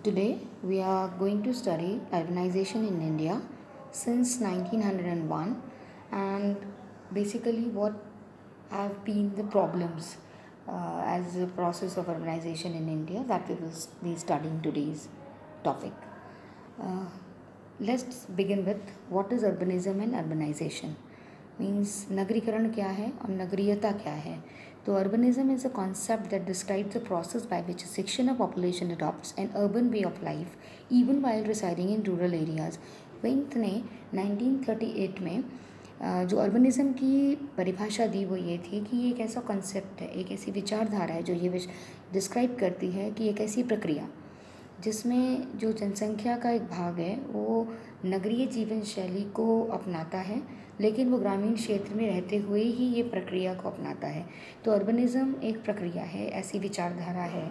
Today we are going to study urbanization in India since 1901 and basically what have been the problems as a process of urbanization in India that we will be studying today's topic. Uh, let's begin with what is urbanism and urbanization. Means नगरीकरण क्या है और नगरीयता क्या है. तो urbanism is a concept that describes the process by which a section of population adopts an urban way of life even while residing in rural areas. वेंथ ने 1938 में जो अर्बनिज़म की परिभाषा दी वो ये थी कि ये एक ऐसा कॉन्सेप्ट है, एक ऐसी विचारधारा है जो ये डिस्क्राइब करती है कि एक ऐसी प्रक्रिया जिसमें जो जनसंख्या का एक भाग है वो नगरीय जीवन शैली को अपनाता है, लेकिन वो ग्रामीण क्षेत्र में रहते हुए ही ये प्रक्रिया को अपनाता है. तो अर्बनिज़म एक प्रक्रिया है, ऐसी विचारधारा है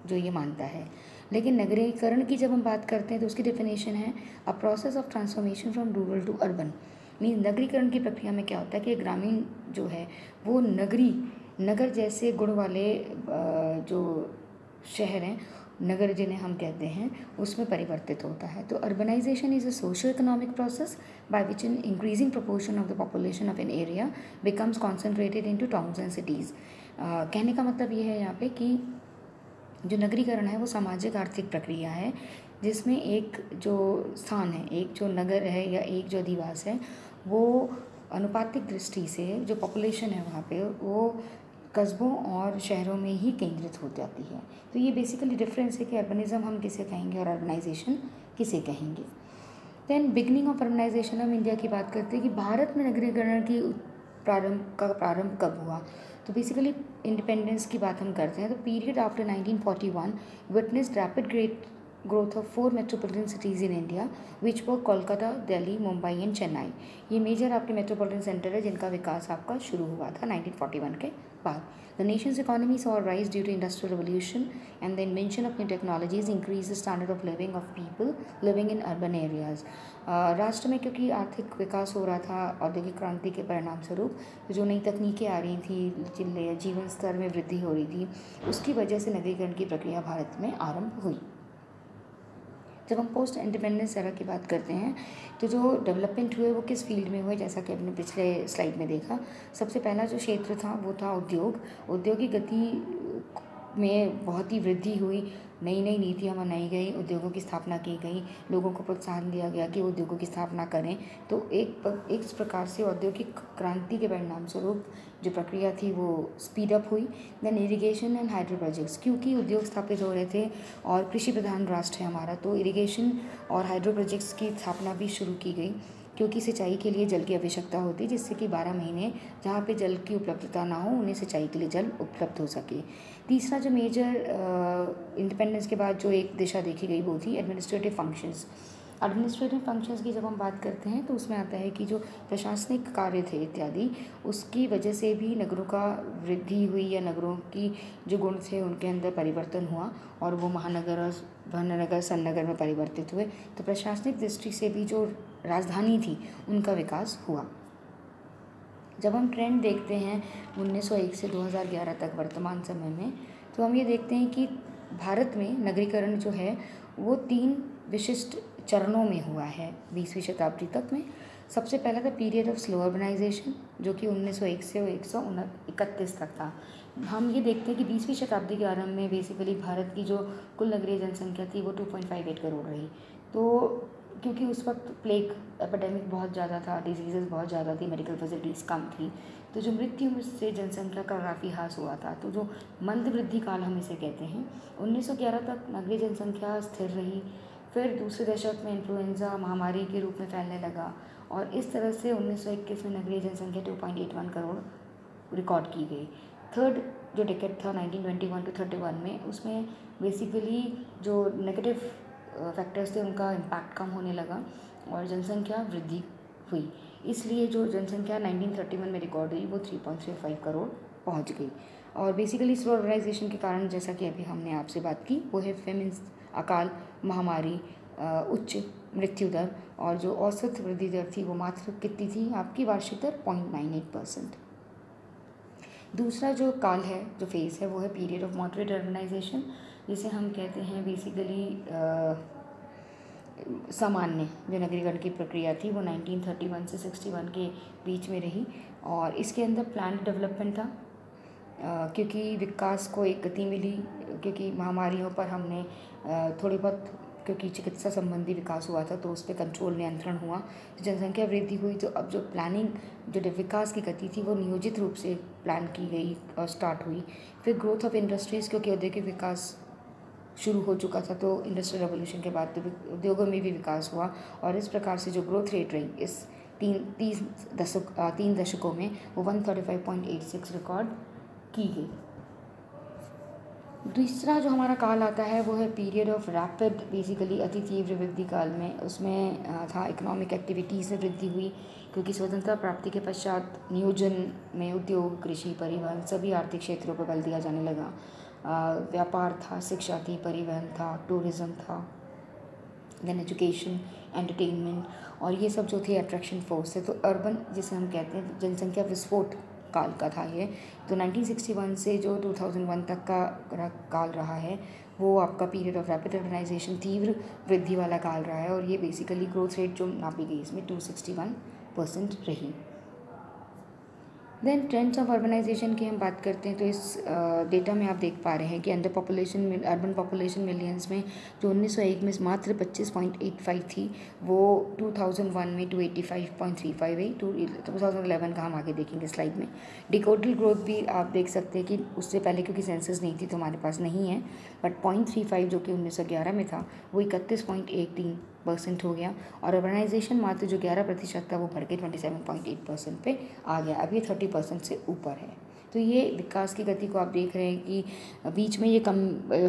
जो ये मानता है. लेकिन नगरीकरण की जब हम बात करते हैं तो उसकी डेफिनेशन है a process of transformation from rural to urban. Mean नगरीकरण की प्रक्रिया में क्या होता है कि ग्रामीण जो है वो नगर जैसे गुण वाले जो शहर हैं, नगर जिन्हें हम कहते हैं, उसमें परिवर्तित होता है. तो urbanisation is a socio economic process by which an increasing proportion of the population of an area becomes concentrated into towns and cities. कहने का मतलब ये है यहाँ पे कि जो नगरीकरण है वो सामाजिक आर्थिक प्रक्रिया है जिसमें एक जो स्थान है, एक जो नगर है या एक जो अधिवास है, वो अनुपातिक दृष्टि से जो पॉपुलेशन है वहाँ पे वो कस्बों और शहरों में ही केंद्रित हो जाती है. तो ये बेसिकली डिफरेंस है कि अर्बनिज़म हम किसे कहेंगे और अर्बनाइजेशन किसे कहेंगे. देन बिगनिंग ऑफ अर्बनाइजेशन हम इंडिया की बात करते हैं कि भारत में नगरीकरण की प्रारंभ कब हुआ. तो बेसिकली इंडिपेंडेंस की बात हम करते हैं तो period after 1941 witnessed rapid growth of 4 metropolitan cities in India which were Kolkata, Delhi, Mumbai and Chennai. ये मेजर आपके मेट्रोपॉलिटन सेंटर है जिनका विकास आपका शुरू हुआ था 1941 के बाद. The nation's economy saw a rise due to industrial revolution and the invention of new technologies increased the standard of living of people living in urban areas. राष्ट्र में क्योंकि आर्थिक विकास हो रहा था औद्योगिक क्रांति के परिणाम स्वरूप, तो जो नई तकनीकें आ रही थी, जीवन स्तर में वृद्धि हो रही थी, उसकी वजह से नगरीकरण की प्रक्रिया भारत में आरंभ हुई. जब हम पोस्ट इंडिपेंडेंस एरा की बात करते हैं तो जो डेवलपमेंट हुए वो किस फील्ड में हुए, जैसा कि आपने पिछले स्लाइड में देखा. सबसे पहला जो क्षेत्र था वो था औद्योगिक गति में बहुत ही वृद्धि हुई, नई नई नीतियाँ बनाई गई, उद्योगों की स्थापना की गई, लोगों को प्रोत्साहन दिया गया कि उद्योगों की स्थापना करें. तो एक प्रकार से औद्योगिक क्रांति के परिणाम स्वरूप जो प्रक्रिया थी वो स्पीड अप हुई. Then irrigation and hydro projects, क्योंकि उद्योग स्थापित हो रहे थे और कृषि प्रधान राष्ट्र है हमारा, तो इरिगेशन और हाइड्रो प्रोजेक्ट्स की स्थापना भी शुरू की गई क्योंकि सिंचाई के लिए जल की आवश्यकता होती है, जिससे कि 12 महीने जहाँ पे जल की उपलब्धता ना हो उन्हें सिंचाई के लिए जल उपलब्ध हो सके. तीसरा जो मेजर इंडिपेंडेंस के बाद जो एक दिशा देखी गई वो थी एडमिनिस्ट्रेटिव फंक्शंस. एडमिनिस्ट्रेटिव फंक्शंस की जब हम बात करते हैं तो उसमें आता है कि जो प्रशासनिक कार्य थे इत्यादि, उसकी वजह से भी नगरों का वृद्धि हुई या नगरों की जो गुण थे उनके अंदर परिवर्तन हुआ और वो महानगर और महानगर सन्नगर में परिवर्तित हुए. तो प्रशासनिक दृष्टि से भी जो राजधानी थी उनका विकास हुआ. जब हम ट्रेंड देखते हैं 1901 से 2011 तक वर्तमान समय में, तो हम ये देखते हैं कि भारत में नगरीकरण जो है वो 3 विशिष्ट चरणों में हुआ है 20वीं शताब्दी तक में. सबसे पहला था पीरियड ऑफ स्लो अर्बनाइजेशन जो कि 1901 से 1931 तक था. हम ये देखते हैं कि 20वीं शताब्दी के आरंभ में बेसिकली भारत की जो कुल नगरीय जनसंख्या थी वो 2.58 करोड़ रही. तो क्योंकि उस वक्त प्लेग एपिडेमिक बहुत ज़्यादा था, डिजीज़ बहुत ज़्यादा थी, मेडिकल फैसिलिटीज़ कम थी, तो जो मृत्यु से जनसंख्या का काफ़ी ह्रास हुआ था. तो जो मंद वृद्धि काल हम इसे कहते हैं. 1911 तक नगरीय जनसंख्या स्थिर रही. फिर दूसरे दशक में इन्फ्लुएंजा महामारी के रूप में फैलने लगा और इस तरह से 1921 में नगरीय जनसंख्या 2.81 करोड़ रिकॉर्ड की गई. थर्ड जो डिकेड था 1921 to 31 में, उसमें बेसिकली जो नेगेटिव फैक्टर्स थे उनका इम्पैक्ट कम होने लगा और जनसंख्या वृद्धि हुई. इसलिए जो जनसंख्या 1931 में रिकॉर्ड हुई वो 3.35 करोड़ पहुंच गई. और बेसिकली स्लो अर्बनाइजेशन के कारण, जैसा कि अभी हमने आपसे बात की, वो है फेमिन्स, अकाल, महामारी, उच्च मृत्यु दर और जो औसत वृद्धि दर थी वो मात्र कितनी थी आपकी वार्षिक दर 0.98%. दूसरा जो काल है, जो फेज़ है, वो है पीरियड ऑफ मॉडरेट अर्बनाइजेशन जिसे हम कहते हैं बेसिकली सामान्य जो नगरीकरण की प्रक्रिया थी वो 1931 से 61 के बीच में रही। और इसके अंदर प्लान डेवलपमेंट था, क्योंकि विकास को एक गति मिली, क्योंकि महामारियों पर हमने थोड़ी बहुत, क्योंकि चिकित्सा संबंधी विकास हुआ था तो उस पर कंट्रोल नियंत्रण हुआ, तो जनसंख्या वृद्धि हुई। तो अब जो प्लानिंग, जो विकास की गति थी वो नियोजित रूप से प्लान की गई और स्टार्ट हुई। फिर ग्रोथ ऑफ इंडस्ट्रीज़, क्योंकि औद्योगिक विकास शुरू हो चुका था तो इंडस्ट्रियल रेवोल्यूशन के बाद उद्योगों में भी विकास हुआ। और इस प्रकार से जो ग्रोथ रेट रही इस तीन दशकों में वो 135.86 रिकॉर्ड की गई। दूसरा जो हमारा काल आता है वो है पीरियड ऑफ रैपिड, बेसिकली अति तीव्र वृद्धि काल में। उसमें था इकोनॉमिक एक्टिविटीज़ में वृद्धि हुई, क्योंकि स्वतंत्रता प्राप्ति के पश्चात नियोजन में उद्योग, कृषि, परिवहन सभी आर्थिक क्षेत्रों पर बल दिया जाने लगा। व्यापार था, शिक्षा थी, परिवहन था, टूरिज़्म था, देन एजुकेशन, एंटरटेनमेंट, और ये सब जो थे अट्रैक्शन फोर्स थे। तो अर्बन जिसे हम कहते हैं जनसंख्या विस्फोट काल का था ये। तो 1961 से जो 2001 तक का काल रहा है वो आपका पीरियड ऑफ रैपिड अर्बनाइजेशन, तीव्र वृद्धि वाला काल रहा है। और ये बेसिकली ग्रोथ रेट जो नापी गई इसमें 261% रही। देन ट्रेंड्स ऑफ अर्बनाइजेशन की हम बात करते हैं तो इस डेटा में आप देख पा रहे हैं कि under population, urban population millions में जो 1901 में मात्र 25.85 थी वो 2001 में 285.35 हुई। 2011 का हम आगे देखेंगे स्लाइड में। डिकोडल ग्रोथ भी आप देख सकते हैं कि उससे पहले, क्योंकि सेंसस नहीं थी तो हमारे पास नहीं है, बट 0.35 जो कि 1911 में था वो 31.13% हो गया। और अर्बनाइजेशन मात्र जो 11% था वो बढ़ के 27.8% पे आ गया। अब ये 30% से ऊपर है। तो ये विकास की गति को आप देख रहे हैं कि बीच में ये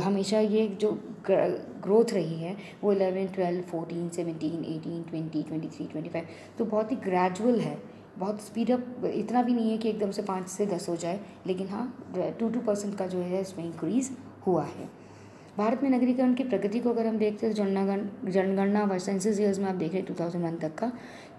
हमेशा ये जो ग्रोथ रही है वो 11, 12, 14, 17, 18, 20, 23, 25, तो बहुत ही ग्रेजुअल है, बहुत स्पीड अप इतना भी नहीं है कि एकदम से 5 से 10 हो जाए, लेकिन हाँ 2% का जो है इसमें इंक्रीज़ हुआ है। भारत में नगरीकरण की प्रगति को अगर हम देखते हैं तो जनगणना व सेंसस ईयर्स में आप देख रहे हैं 2001 तक का,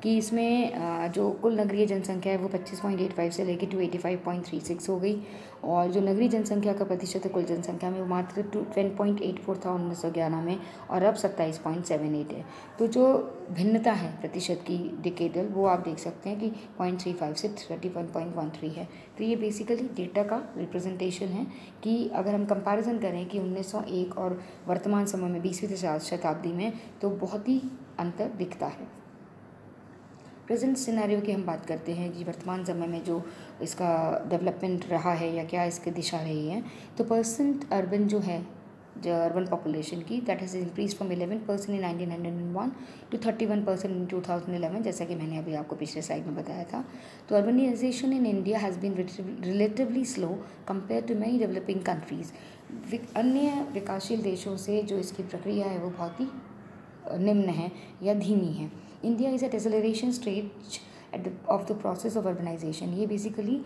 कि इसमें जो कुल नगरीय जनसंख्या है वो 25.85 से लेकर 285.36 हो गई। और जो नगरीय जनसंख्या का प्रतिशत है कुल जनसंख्या में वो मात्र 10.84 था 1911 में, और अब 27.78 है। तो जो भिन्नता है प्रतिशत की डिकेडल वो आप देख सकते हैं कि 0.35 से 31.13 है। तो ये बेसिकली डेटा का रिप्रेजेंटेशन है कि अगर हम कंपैरिजन करें कि 1901 और वर्तमान समय में 20वीं शताब्दी में, तो बहुत ही अंतर दिखता है। प्रेजेंट सिनेरियो की हम बात करते हैं कि वर्तमान समय में जो इसका डेवलपमेंट रहा है या क्या इसकी दिशा रही है। तो परसेंट अर्बन जो है, जो अर्बन पॉपुलेशन की, that has increase from 11% in 1901 to 31% in 2011, जैसा कि मैंने अभी आपको पिछले स्लाइड में बताया था। तो urbanisation in India has been relatively slow compare to many developing countries. अन्य विकासशील देशों से जो इसकी प्रक्रिया है वो बहुत ही निम्न है या धीमी है। India is at acceleration stage of the process of urbanisation. ये बेसिकली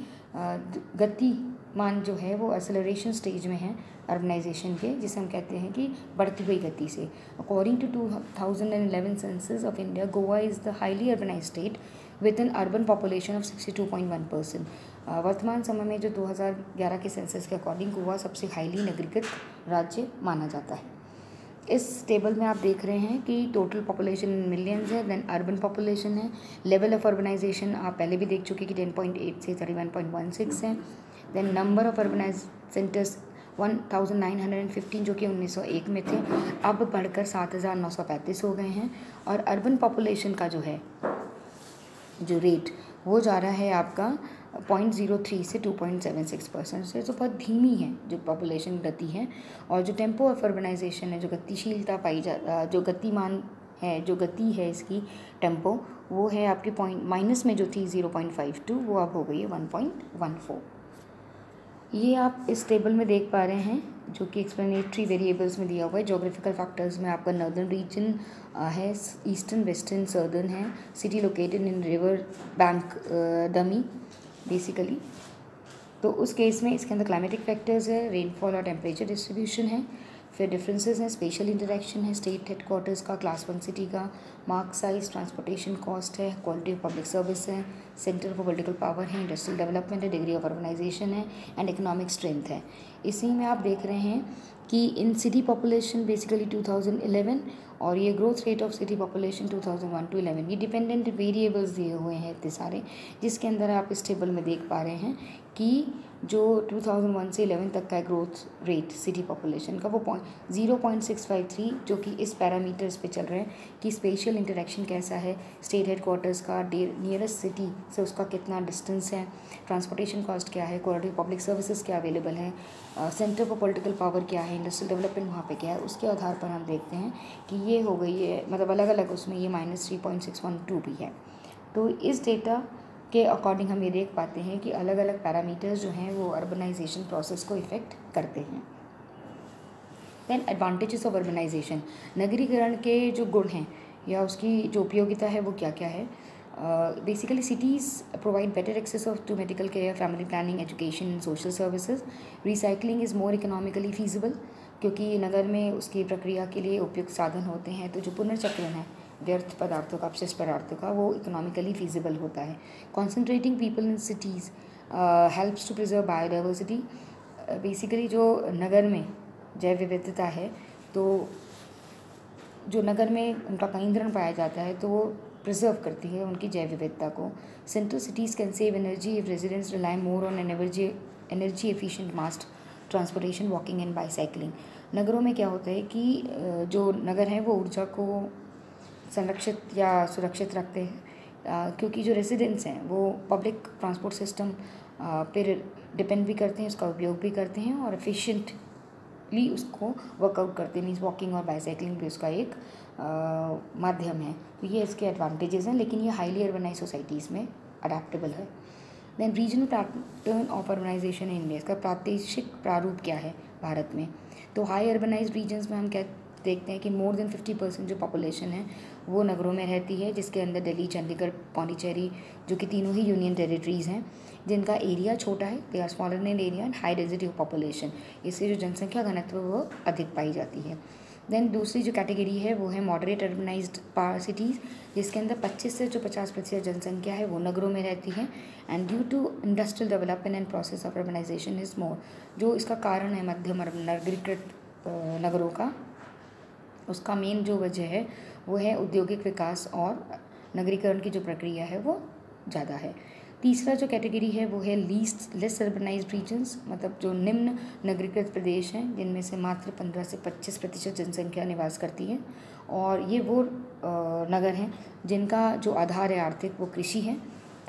गतिमान जो है वो एक्सेलरेशन स्टेज में है अर्बनाइजेशन के, जिसे हम कहते हैं कि बढ़ती हुई गति से। According to 2011 census of India, Goa is the highly urbanise state with an urban population of 62.1%। वर्तमान समय में जो 2011 के सेंसस के अकॉर्डिंग गोवा सबसे हाईली नगरीकृत राज्य माना जाता है। इस टेबल में आप देख रहे हैं कि टोटल पॉपुलेशन मिलियंस है, देन अर्बन पॉपुलेशन है, लेवल ऑफ अर्बनाइजेशन आप पहले भी देख चुके कि 10.8 से 31.16 है। Then number of urbanise centres 1915 जो कि 1901 में थे, अब बढ़कर 7935 हो गए हैं। और अर्बन पॉपुलेशन का जो है जो रेट वो जा रहा है आपका 0.03 से 2.76% से, तो बहुत धीमी है जो पॉपुलेशन गति है। और जो टेम्पो ऑफ अर्बनाइजेशन है, जो गतिशीलता पाई जो गतिमान है, जो गति है इसकी टेम्पो, वो है आपकी माइनस में जो थी 0.52, वो अब हो गई है 1.14। ये आप इस टेबल में देख पा रहे हैं जो कि एक्सप्लेनेटरी वेरिएबल्स में दिया हुआ है। जोग्राफिकल फैक्टर्स में आपका नॉर्दर्न रीजन है, ईस्टर्न, वेस्टर्न, सर्दर्न है, city located in river bank dummy basically. तो उस केस में इसके अंदर क्लाइमेटिक फैक्टर्स है, रेनफॉल और टेम्परेचर डिस्ट्रीब्यूशन है, फिर डिफरेंसेस हैं, स्पेशल इंटरेक्शन है, स्टेट हेडक्वार्टर्स का, क्लास 1 सिटी का, मार्क साइज, ट्रांसपोर्टेशन कॉस्ट है, क्वालिटी ऑफ पब्लिक सर्विस है, सेंटर फॉर पॉलिटिकल पावर है, इंडस्ट्रियल डेवलपमेंट है, डिग्री ऑफ अर्बनाइजेशन है एंड इकोनॉमिक स्ट्रेंथ है। इसी में आप देख रहे हैं कि इन सिटी पॉपुलेशन बेसिकली 2011 और ये growth rate of city population 2001 to 11, ये डिपेंडेंट वेरिएबल्स दिए हुए हैं इतने सारे, जिसके अंदर आप इस टेबल में देख पा रहे हैं कि जो 2001 से 11 तक का ग्रोथ रेट सिटी पॉपुलेशन का वो 0.653, जो कि इस पैरामीटर्स पे चल रहे हैं कि स्पेशल इंटरेक्शन कैसा है, स्टेट हेडक्वार्टर्स का नियरेस्ट सिटी से उसका कितना डिस्टेंस है, ट्रांसपोर्टेशन कॉस्ट क्या है, क्वालिटी पब्लिक सर्विसेज क्या अवेलेबल है, सेंटर फॉर पॉलिटिकल पावर क्या है, इंडस्ट्रियल डेवलपमेंट वहाँ पे क्या है, उसके आधार पर हम देखते हैं कि ये हो गई है, मतलब अलग अलग उसमें ये -3.612 भी है। तो इस डेटा के अकॉर्डिंग हम ये देख पाते हैं कि अलग अलग पैरामीटर्स जो हैं वो अर्बनाइजेशन प्रोसेस को इफ़ेक्ट करते हैं। देन एडवांटेजेस ऑफ अर्बनाइजेशन, नगरीकरण के जो गुण हैं या उसकी जो उपयोगिता है वो क्या क्या है। Basically cities provide better access of to medical care, family planning, education and social services. Recycling is more economically feasible, क्योंकि नगर में उसकी प्रक्रिया के लिए उपयुक्त साधन होते हैं, तो जो पुनर्चक्रण है व्यर्थ पदार्थों का, अपशिष्ट पदार्थों का, वो इकोनॉमिकली फीजिबल होता है। Concentrating people in cities helps to preserve biodiversity. Basically जो नगर में जैव विविधता है, तो जो नगर में उनका केंद्रण पाया जाता है तो वो प्रिजर्व करती है उनकी जैव विविधता को। Central cities can save energy if residents rely more on energy efficient mass transportation, walking and bicycling. नगरों में क्या होता है कि जो नगर हैं वो ऊर्जा को संरक्षित या सुरक्षित रखते हैं, क्योंकि जो रेजिडेंट्स हैं वो पब्लिक ट्रांसपोर्ट सिस्टम पर डिपेंड भी करते हैं, उसका उपयोग भी करते हैं और एफिशिएंटली उसको वर्कआउट करते हैं। मीन्स वॉकिंग और बाईसाइकिलिंग भी उसका एक माध्यम है। तो ये इसके एडवांटेजेस हैं, लेकिन ये हाईली अर्बनाइज सोसाइटीज़ में अडेप्टेबल है। Then regional pattern of urbanisation in India, इसका प्रादेशिक प्रारूप क्या है भारत में। तो हाई अर्बनाइज रीजन्स में हम क्या देखते हैं कि मोर देन 50% जो पॉपुलेशन है वो नगरों में रहती है, जिसके अंदर दिल्ली, चंडीगढ़, पौंडीचेरी, जो कि तीनों ही यूनियन टेरिटरीज़ हैं, जिनका एरिया छोटा है, they are smaller in area and high density of population, इससे जो जनसंख्या घनत्व वो अधिक पाई जाती है। देन दूसरी जो कैटेगरी है वो है मॉडरेट अर्बनाइज्ड सिटीज़, जिसके अंदर 25 से जो 50% जनसंख्या है वो नगरों में रहती है। And due to industrial development and process of urbanisation is more, जो इसका कारण है मध्यम नगरीकृत नगरों का, उसका मेन जो वजह है वो है औद्योगिक विकास और नगरीकरण की जो प्रक्रिया है वो ज़्यादा है। तीसरा जो कैटेगरी है वो है लेस अर्बनाइज्ड रीजन्स, मतलब जो निम्न नगरीकृत प्रदेश हैं, जिनमें से मात्र 15 से 25% जनसंख्या निवास करती है, और ये वो नगर हैं जिनका जो आधार है आर्थिक वो कृषि है,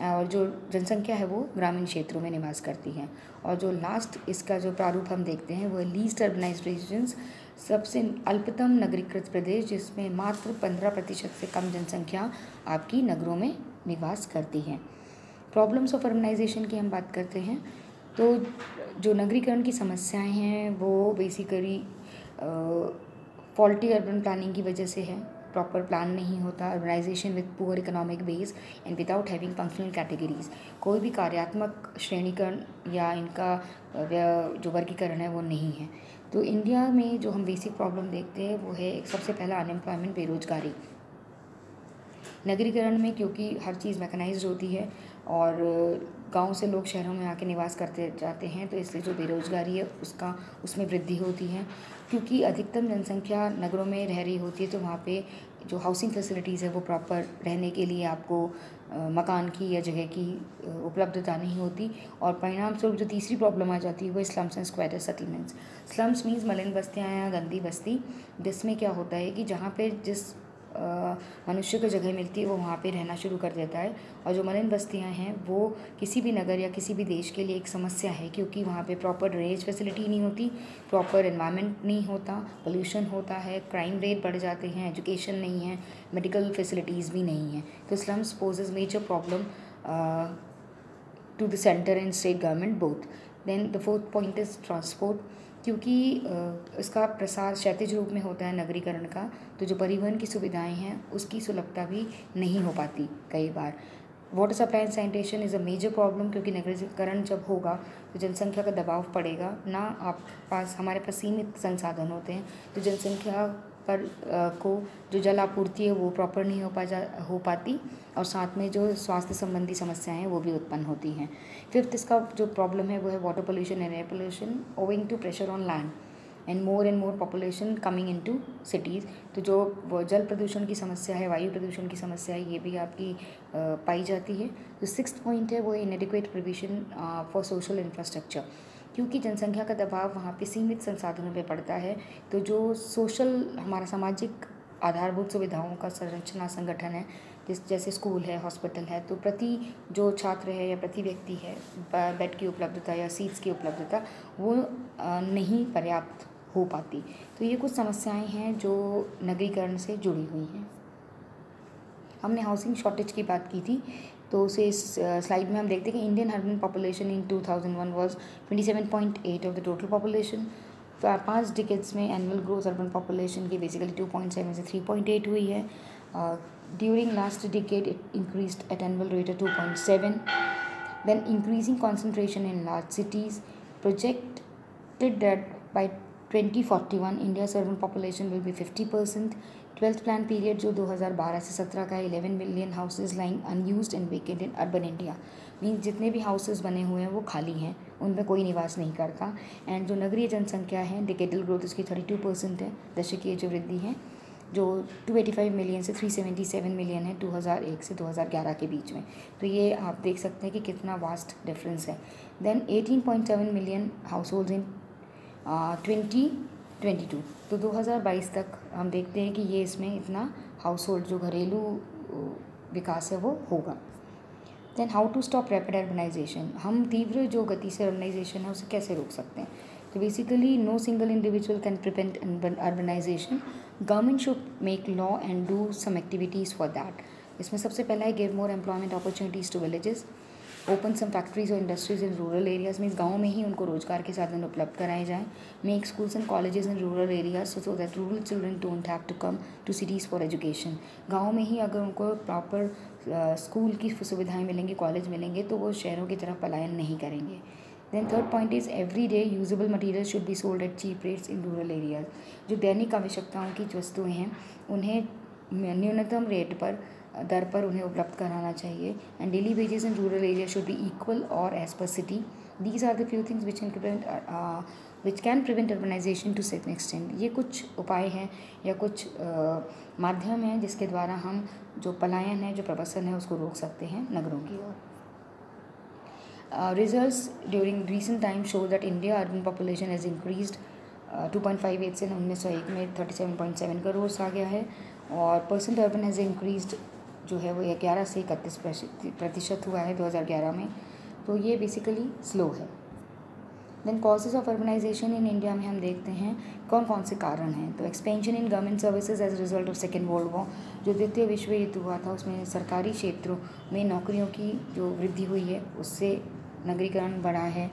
और जो जनसंख्या है वो ग्रामीण क्षेत्रों में निवास करती है। और जो लास्ट इसका जो प्रारूप हम देखते हैं वो है लीस्ट अर्बनाइज्ड रीजन्स, सबसे अल्पतम नगरीकृत प्रदेश, जिसमें मात्र 15% से कम जनसंख्या आपकी नगरों में निवास करती है। प्रॉब्लम्स ऑफ अर्बनाइजेशन की हम बात करते हैं, तो जो नगरीकरण की समस्याएं हैं वो बेसिकली फॉल्टी अर्बन प्लानिंग की वजह से है। प्रॉपर प्लान नहीं होता, urbanisation with poor economic base and without having functional categories, कोई भी कार्यात्मक श्रेणीकरण या इनका जो वर्गीकरण है वो नहीं है। तो इंडिया में जो हम बेसिक प्रॉब्लम देखते हैं वो है सबसे पहला अनएम्प्लॉयमेंट, बेरोजगारी। नगरीकरण में क्योंकि हर चीज़ मैकेनाइज्ड होती है और गांव से लोग शहरों में आके निवास करते जाते हैं, तो इसलिए जो बेरोजगारी है उसमें वृद्धि होती है। क्योंकि अधिकतम जनसंख्या नगरों में रह रही होती है, तो वहाँ पे जो हाउसिंग फैसिलिटीज़ है वो प्रॉपर रहने के लिए आपको मकान की या जगह की उपलब्धता नहीं होती, और परिणाम स्वरूप जो तीसरी प्रॉब्लम आ जाती है वो slums and squatter settlements. Slums means मलिन बस्तियाँ या गंदी बस्ती, जिसमें क्या होता है कि जहाँ पे जिस मनुष्य को जगह मिलती है वो वहाँ पे रहना शुरू कर देता है। और जो मलिन बस्तियाँ हैं वो किसी भी नगर या किसी भी देश के लिए एक समस्या है, क्योंकि वहाँ पे प्रॉपर ड्रेनेज फैसिलिटी नहीं होती, प्रॉपर एनवायरनमेंट नहीं होता, पोल्यूशन होता है, क्राइम रेट बढ़ जाते हैं, एजुकेशन नहीं है, मेडिकल फैसिलिटीज़ भी नहीं है। तो slums poses major problem to the centre and state government both. Then the fourth point is transport, क्योंकि इसका प्रसार क्षैतिज रूप में होता है नगरीकरण का, तो जो परिवहन की सुविधाएं हैं उसकी सुलभता भी नहीं हो पाती कई बार। Water supply and sanitation is a major problem, क्योंकि नगरीकरण जब होगा तो जनसंख्या का दबाव पड़ेगा ना। हमारे पास सीमित संसाधन होते हैं, तो जनसंख्या पर को जो जल आपूर्ति है वो प्रॉपर नहीं हो पाती, और साथ में जो स्वास्थ्य संबंधी समस्याएं हैं वो भी उत्पन्न होती हैं। फिफ्थ इसका जो प्रॉब्लम है वो है water pollution and air pollution owing to pressure on land and more population coming into cities. तो जो जल प्रदूषण की समस्या है, वायु प्रदूषण की समस्या है, ये भी आपकी पाई जाती है। जो सिक्स्थ पॉइंट है वो इनएडिक्वेट प्रोविजन फॉर सोशल इंफ्रास्ट्रक्चर, क्योंकि जनसंख्या का दबाव वहाँ पे सीमित संसाधनों पे पड़ता है, तो जो सोशल हमारा सामाजिक आधारभूत सुविधाओं का संरचना संगठन है, जैसे स्कूल है, हॉस्पिटल है, तो प्रति जो छात्र है या प्रति व्यक्ति है बेड की उपलब्धता या सीट्स की उपलब्धता वो नहीं पर्याप्त हो पाती। तो ये कुछ समस्याएं हैं जो नगरीकरण से जुड़ी हुई हैं। हमने हाउसिंग शॉर्टेज की बात की थी, तो उसे इस स्लाइड में हम देखते हैं कि Indian urban population in 2001 was 27.8 of the total population. 5 decades में एनुअल ग्रोथ अर्बन पॉपुलेशन की बेसिकली 2.7 से 3.8 हुई है। During last decade it increased at annual rate of 2.7, then increasing concentration in large cities. Projected that by 2041 India urban population will be 50%। 12th plan period जो 2012 से 17 का 11 million houses lying unused and vacant in urban India. Means जितने भी houses बने हुए हैं वो खाली हैं, उनमें कोई निवास नहीं करता। एंड जो नगरीय जनसंख्या है, डिकेडल ग्रोथ उसकी 32% है, दशकीय जो वृद्धि है, जो 285 मिलियन से 377 मिलियन है 2001 से 2011 के बीच में। तो ये आप देख सकते हैं कि कितना वास्ट डिफरेंस है। Then 18.7 million household in 2022, तो 2022 तक हम देखते हैं कि ये इसमें इतना हाउस होल्ड जो घरेलू विकास है वो होगा। Then how to stop rapid urbanisation, हम तीव्र जो गति से अर्बनाइजेशन है उसे कैसे रोक सकते हैं। तो basically no single individual can prevent urbanisation, government should make law and do some activities for that. इसमें सबसे पहला है give more employment opportunities to villages, open some factories और industries in rural areas, means गाँव में ही उनको रोजगार के साधन उपलब्ध कराए जाएँ। Make schools and colleges in rural areas so that rural children don't have to come to cities for education. गाँव में ही अगर उनको प्रॉपर स्कूल की सुविधाएं मिलेंगी, कॉलेज मिलेंगे, तो वो शहरों की तरफ पलायन नहीं करेंगे। Then third point is everyday usable material should be sold at cheap rates in rural areas. जो दैनिक आवश्यकताओं की वस्तुएँ हैं उन्हें न्यूनतम रेट पर दर पर उन्हें उपलब्ध कराना चाहिए। And daily wages in rural area should be equal और as per city. These are the few things which can prevent urbanisation to some extent. ये कुछ उपाय हैं या कुछ माध्यम हैं जिसके द्वारा हम जो पलायन है, जो प्रवसन है, उसको रोक सकते हैं नगरों की ओर। Results during recent time show that India urban population has increased 2.58 से 1901 में 37.7 करोड़ आ गया है, और परसेंट अर्बन हैज़ इंक्रीज्ड जो है वो 11 से 31% हुआ है 2011 में। तो ये बेसिकली स्लो है। Then causes of urbanisation in India में हम देखते हैं कौन कौन से कारण हैं। तो expansion in government services as result of second world war, जो द्वितीय विश्व युद्ध हुआ था उसमें सरकारी क्षेत्रों में नौकरियों की जो वृद्धि हुई है उससे नगरीकरण बढ़ा है।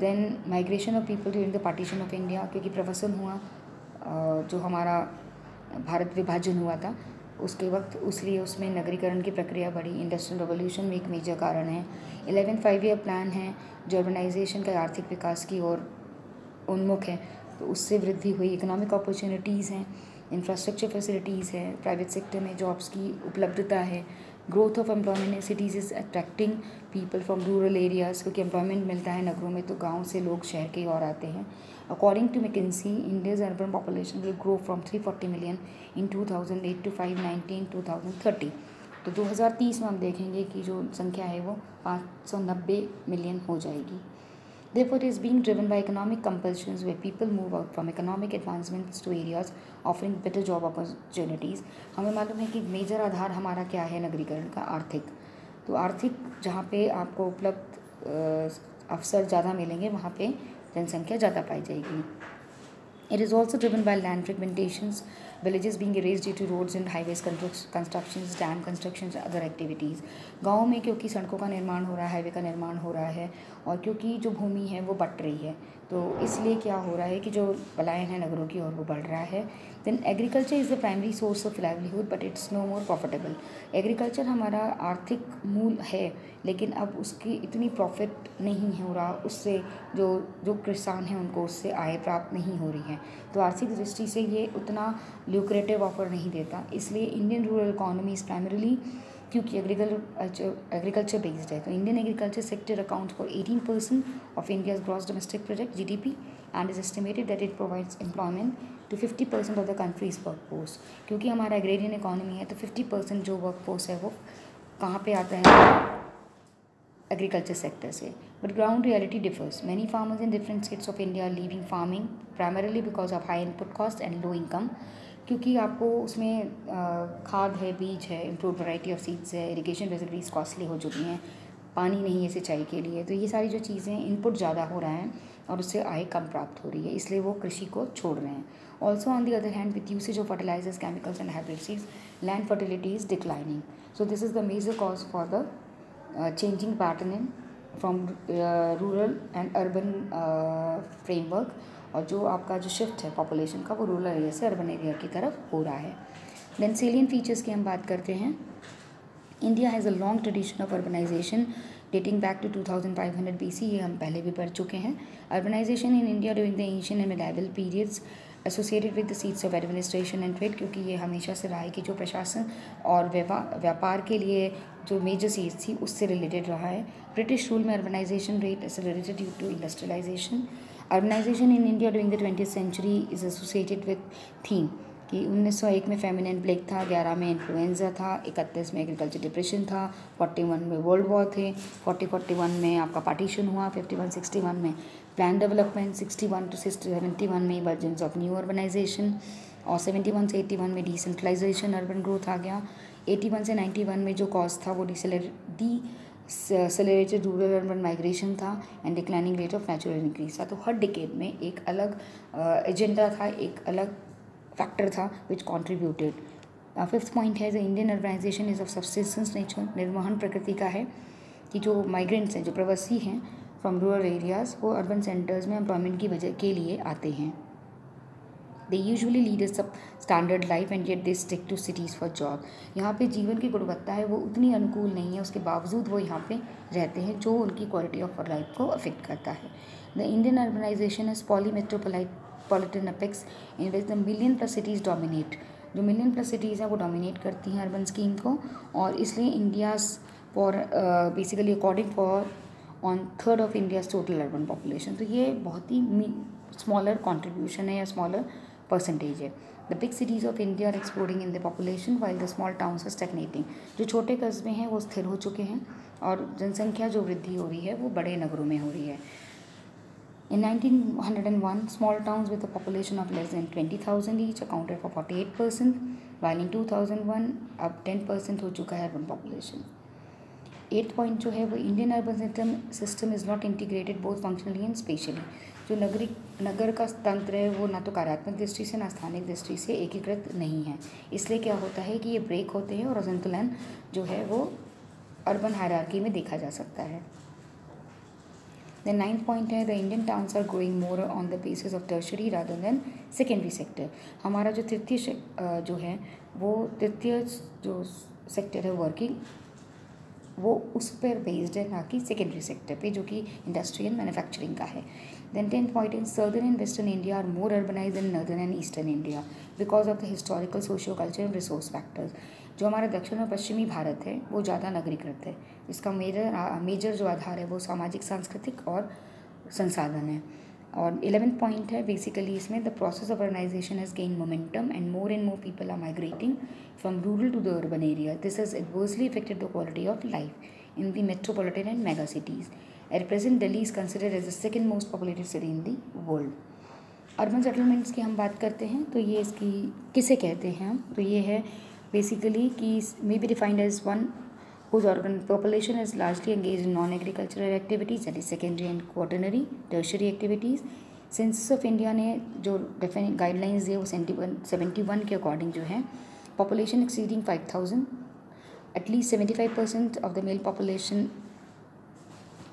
Then migration of people during the partition of India, क्योंकि प्रवसन हुआ जो हमारा भारत विभाजन हुआ था उसके वक्त, उसलिए उसमें नगरीकरण की प्रक्रिया बढ़ी। इंडस्ट्रियल रेवोल्यूशन में एक मेजर कारण है। 11 5-year प्लान है जो अर्बनाइजेशन का आर्थिक विकास की ओर उन्मुख है, तो उससे वृद्धि हुई। इकोनॉमिक अपॉर्चुनिटीज़ हैं, इंफ्रास्ट्रक्चर फैसिलिटीज़ है, प्राइवेट सेक्टर में जॉब्स की उपलब्धता है। Growth of employment in cities is attracting people from rural areas, क्योंकि एम्प्लॉयमेंट मिलता है नगरों में तो गाँव से लोग शहर की ओर आते हैं। According to McKinsey, India's urban population will grow from 340 million in 2008 to 590 in 2030। तो 2030 में हम देखेंगे कि जो संख्या है वो 590 मिलियन हो जाएगी। Therefore, it is being driven by economic compulsions where people move out from economic advancements to areas offering better job opportunities. हमें मालूम है कि मेजर आधार हमारा क्या है नगरीकरण का, आर्थिक। तो आर्थिक जहाँ पे आपको उपलब्ध अवसर ज़्यादा मिलेंगे वहाँ पे जनसंख्या ज़्यादा पाई जाएगी। It is also driven by land fragmentations, villages being erased due to roads and highways constructions, dam constructions and other activities. गाँव में क्योंकि सड़कों का निर्माण हो रहा है, हाईवे का निर्माण हो रहा है और क्योंकि जो भूमि है वो बट रही है, तो इसलिए क्या हो रहा है कि जो पलायन है नगरों की ओर वो बढ़ रहा है। Then agriculture is the primary source of livelihood but it's no more profitable. Agriculture हमारा आर्थिक मूल है, लेकिन अब उसकी इतनी प्रॉफिट नहीं हो रहा, उससे जो जो किसान हैं उनको उससे आय प्राप्त नहीं हो रही है, तो आर्थिक दृष्टि से ये उतना ल्यूक्रेटिव ऑफर नहीं देता। इसलिए Indian rural economy is primarily, क्योंकि एग्रीकल्चर बेस्ड है, तो Indian agriculture sector account for 18% of India's gross domestic product GDP and is estimated that it provides employment to 50% of the country's workforce. क्योंकि हमारा agrarian economy है, तो 50% जो workforce है वो कहाँ पे आता है, एग्रीकल्चर सेक्टर से। But ground reality differs. Many farmers in different states of India are leaving farming primarily because of high input cost and low income. क्योंकि आपको उसमें खाद है, बीज है, इम्प्रूव वैरायटी ऑफ सीड्स है, इरिगेशन फैसिलिटीज़ कॉस्टली हो चुकी हैं, पानी नहीं है सिंचाई के लिए, तो ये सारी जो चीज़ें, इनपुट ज़्यादा हो रहा है और उससे आय कम प्राप्त हो रही है, इसलिए वो कृषि को छोड़ रहे हैं। Also on the other hand with usage of fertilizers, chemicals and hybrid seeds, land fertility is declining. So this is the major cause for the changing pattern in from rural and urban framework, और जो आपका जो shift है population का वो rural area से urban area की तरफ हो रहा है। देन सेलियन फीचर्स की हम बात करते हैं। India has a long tradition of urbanization dating back to 2500 BC, ये हम पहले भी पढ़ चुके हैं। Urbanization in India during the ancient and medieval periods associated with the seats of administration and trade, क्योंकि ये हमेशा से रहा है कि जो प्रशासन और व्यापार के लिए जो मेजर सीट्स थी उससे रिलेटेड रहा है। ब्रिटिश रूल में urbanization rate accelerated due to industrialization. Urbanization in India during the 20th century is associated with theme कि 1901 में फेमिनिन प्लेग था, 11 में इन्फ्लुएंजा था, 31 में एग्रीकल्चर डिप्रेशन था, 41 में वर्ल्ड वॉर थे, 41 में आपका पार्टीशन हुआ, 51-61 में प्लान डेवलपमेंट, 61 to 71 में इमर्जेंस ऑफ न्यू अर्बनाइजेशन, और 71 से 81 में डिसेंट्रलाइजेशन, अर्बन ग्रोथ आ गया। 81 से 91 में जो कॉज था वो डिसेलरेटेड रूरल अर्बन माइग्रेशन था and declining rate of natural increase था। तो हर डिकेड में एक अलग एजेंडा था, एक अलग फैक्टर था विच कॉन्ट्रीब्यूटेड। फिफ्थ पॉइंट है the Indian urbanization is of subsistence nature, निर्वहन प्रकृति का है, कि जो माइग्रेंट्स हैं, जो प्रवासी हैं फ्रॉम रूरल एरियाज़, वो अर्बन सेंटर्स में एम्प्लॉयमेंट की वजह के लिए आते हैं। They usually lead a substandard life and yet they stick to cities for job. यहाँ पे जीवन की गुणवत्ता है वो उतनी अनुकूल नहीं है, उसके बावजूद वो यहाँ पे रहते हैं, जो उनकी क्वालिटी ऑफ लाइफ को अफेक्ट करता है। The Indian urbanisation is polymetropolitan apex in which the million plus cities dominate. जो मिलियन प्लस सिटीज़ हैं वो डोमिनेट करती हैं अर्बन स्कीम को, और इसलिए India's for basically according for on third of India's total urban population. तो ये बहुत ही स्मॉलर कॉन्ट्रीब्यूशन है या स्मॉलर परसेंटेज है। The big cities of India are exploding in the population while the small towns are stagnating. जो छोटे कस्बे हैं वो स्थिर हो चुके हैं और जनसंख्या जो वृद्धि हो रही है वो बड़े नगरों में हो रही है। In 1901, small towns with a population of less than 20,000 each accounted for 48%, while in 2001 अब 10% हो चुका है अर्बन पॉपुलेशन। 8th पॉइंट जो है वो Indian urban system is not integrated both functionally and specially. जो नगर का तंत्र है वो ना तो कार्यात्मक दृष्टि से ना स्थानिक दृष्टि से एकीकृत नहीं है, इसलिए क्या होता है कि ये ब्रेक होते हैं और असंतुलन जो है वो अर्बन हायरार्की में देखा जा सकता है। द 9th पॉइंट है the Indian towns are growing more on the basis of tertiary rather than secondary sector. हमारा जो तृतीय जो है वो तृतीय जो सेक्टर है वर्किंग, वो उस पर बेस्ड है, ना कि सेकेंडरी सेक्टर पे जो कि इंडस्ट्री एंड मैन्युफैक्चरिंग का है। Then 10th point in southern and western India are more urbanize than northern and eastern India because of the historical socio culture and resource factors. जो हमारा दक्षिण और पश्चिमी भारत है वो ज़्यादा नगरीकृत है, इसका मेजर जो आधार है वो सामाजिक सांस्कृतिक और संसाधन है। और 11th पॉइंट है बेसिकली इसमें the process of urbanization has gain momentum and more people are migrating from rural to the urban area. This has adversely affected the quality of life in the metropolitan and mega cities. At present, Delhi is considered as the second most populated city in the world. Urban settlements की हम बात करते हैं तो ये इसकी किसे कहते हैं हम, तो ये है बेसिकली कि may be defined as one whose urban population is largely engaged in non-agricultural activities, that is secondary and quaternary tertiary activities. Census of India ने जो डेफिनेट गाइडलाइंस दिए वो 71 के अकॉर्डिंग जो है population exceeding 5000, at least 75% of the male population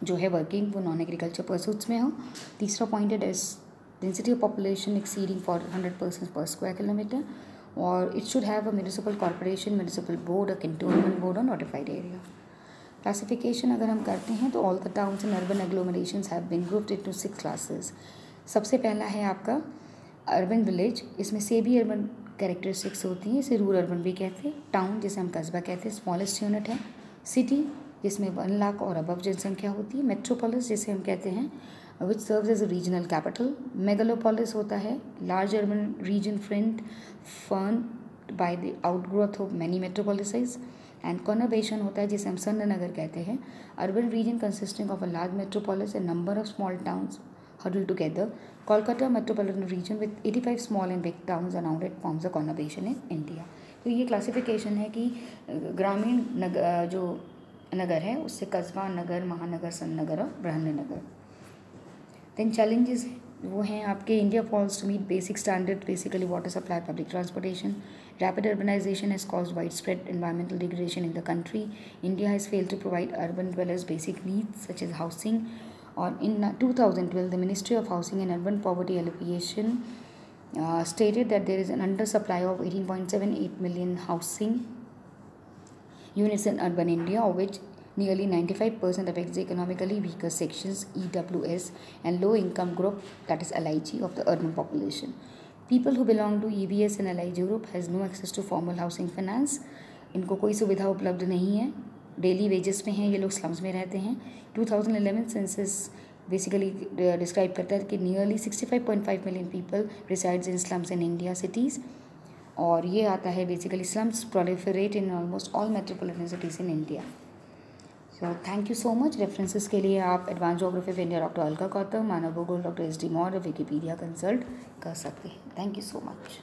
जो है working वो नॉन एग्रीकल्चर परसूट्स में हो। तीसरा पॉइंट है density of population exceeding 100 person per square kilometre, और it should have a municipal corporation, municipal board, a cantonment board और notified area. Classification अगर हम करते हैं तो all the towns and urban agglomerations have been grouped into 6 classes. सबसे पहला है आपका अर्बन विलेज, इसमें से भी अर्बन कैरेक्टरिस्टिक्स होती हैं, इसे रूरल अर्बन भी कहते हैं। टाउन जिसे हम कस्बा कहते हैं, स्मॉलेस्ट यूनिट है। सिटी जिसमें 1 लाख और अबव जनसंख्या होती है। मेट्रोपोलिस जिसे हम कहते हैं which serves as a regional capital. Megalopolis होता है large urban region formed by the outgrowth of many metropolises. And conurbation होता है जिसे हम संघ नगर कहते हैं, urban region consisting of a large metropolis and number of small towns huddled together. Kolkata metropolitan region with 85 small and big towns around it forms a conurbation in India. तो ये क्लासिफिकेशन है कि ग्रामीण जो नगर है उससे कस्बा, नगर, महानगर, सन्नगर और बृहन नगर। देन चैलेंजेस वो हैं आपके India falls to meet basic standard, basically water supply, public transportation. Rapid urbanization has caused widespread environmental degradation in the country. India has failed to provide urban dwellers basic needs such as housing. Or in 2012, the Ministry of Housing and Urban Poverty Alleviation stated that there is an undersupply of 18.78 million housing units in urban India, of which nearly 95% affects the economically weaker sections, EWS, and low income group, that is LIG, of the urban population. People who belong to EBS and LIG group has no access to formal housing finance. इनको कोई सुविधा उपलब्ध नहीं है, daily wages में हैं, ये लोग स्लम्स में रहते हैं। 2011 सेंसस बेसिकली डिस्क्राइब करता है कि nearly 65.5 million people resides in slums in India cities, और ये आता है basically slums proliferate in almost all metropolitan cities in India. So thank you so much. References के लिए आप advance geography of India doctor Alka Gautam, Manav Bhugol doctor SD Maurya, Wikipedia consult कर सकते हैं। Thank you so much.